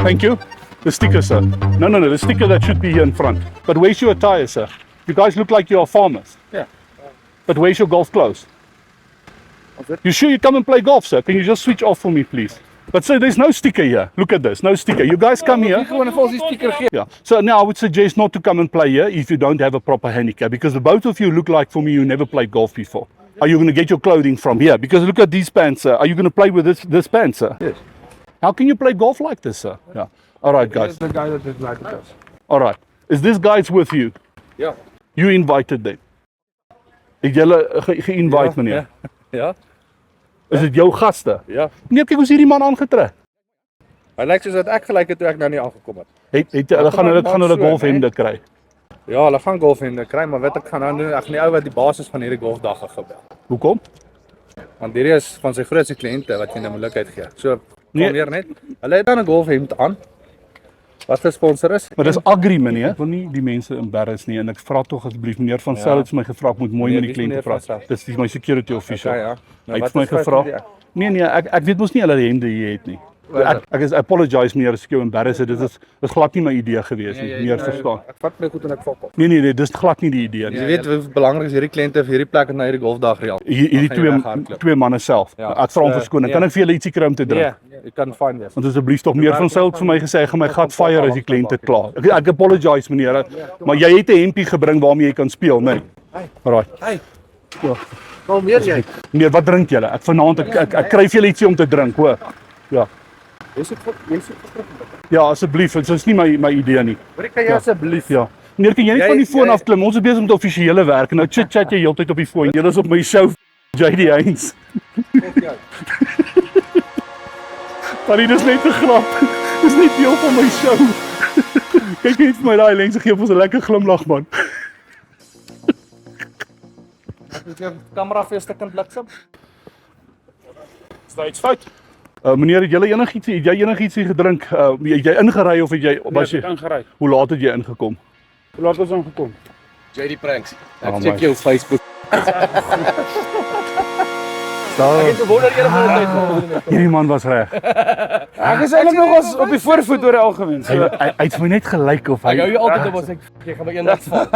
Thank you. The sticker, sir. No, the sticker that should be here in front. But where's your attire, sir? You guys look like you are farmers. Yeah. But where's your golf clothes? You sure you come and play golf, sir? Can you just switch off for me, please? But sir, there's no sticker here. Look at this, no sticker. You guys come here. Yeah. So now I would suggest not to come and play here if you don't have a proper handicap, because the both of you look like, for me, you never played golf before. Are you going to get your clothing from here? Because look at these pants, sir. Are you going to play with this pants, sir? Yes. How can you play golf like this, sir? Yeah. All right, guys. The guy that is like us. All right. Is this guys with you? Ja. You invited them. Het julle ge-invite, meneer? Ja. Is dit jou gaste? Ja. Nee, kyk hoe is hierdie man aangetrek. Hy lyk soos dat ek gelyk het toe ek nou nie aangekom het. Hulle gaan hulle golfhemde kry. Ja, hulle gaan golfhemde kry, maar wat ek gaan nou doen, ek gaan die ou wat die basis van hierdie golfdag gebel. Hoekom? Want hierdie is van sy grootste kliënte wat jy nou moeilikheid gee. So kom Nee. weer net. Hulle het dan 'n golfhemd aan. Wat gesponsor is? Maar dis agri, meneer. Ek wil nie die mense embarrass nie en ek vra tog asseblief, meneer van Sail het vir my gevra ek moet mooi Nee, met die dis meneer kliënte van praat. Sail. Dis my security official. Ja, ja. Hy het wat vir my is fout gevra. met die- Nee, ek weet mos nie hulle hemde hier het nie. Wat is Ek apologize meneer as ek jou embarrass het. Dit is glad nie my idee gewees nie. Meer verstaan. Ek vat my goed en ek fok op. Nee, dis glad nie die idee nie. Jy weet hoe belangrik is hierdie kliënte vir hierdie plek en na hierdie golfdag reël. Hierdie twee manne self. Ja, Ek vra om so, verskoning. nee. Kan ek vir julle ietsie kry om te drink? Nee, jy kan fyn wees. Want asseblief tog meer van Sail het vir my gesê hy gaan my gat fire as die kliënte klaar. Ek apologize meneer, maar jy het 'n hempie gebring waarmee jy kan speel, nee. Alraai. Hey. Ja. Kom weer jy. Nee, wat drink julle? Ek vanaand ek kry vir julle ietsie om te drink, hoor. Ja. Jy sit terug. Ja, asseblief, dit is nie my idee nie. Hoor kan jy asseblief. Ja. Meneer, kan jy net van die foon afklim? Ons is besig met offisiële werk en nou chit-chat jy heeltyd op die foon. Julle is op my show, JD Heinz. Maar dit is net 'n grap. Dis net deel van my show. Kyk net vir my daai lens gee ons 'n lekker glimlag man. Ek het kamera vir 'n stukkie bliksem. Is daar iets fout? Meneer, het jy enigiets hier gedrink? Het jy ingery of het jy was jy ingery. Hoe laat het jy ingekom? Hoe laat het ons aangekom? JD Pranks. Oh, Ek check jou Facebook. Daar, Ek wonder eerder van die tyd. hierdie man was reg. Ek is eintlik nog ons op die voorvoet oor die algemeen. Hy het vir my net gelyk of Ek hou hy jou altyd op as ek gaan by eendag val.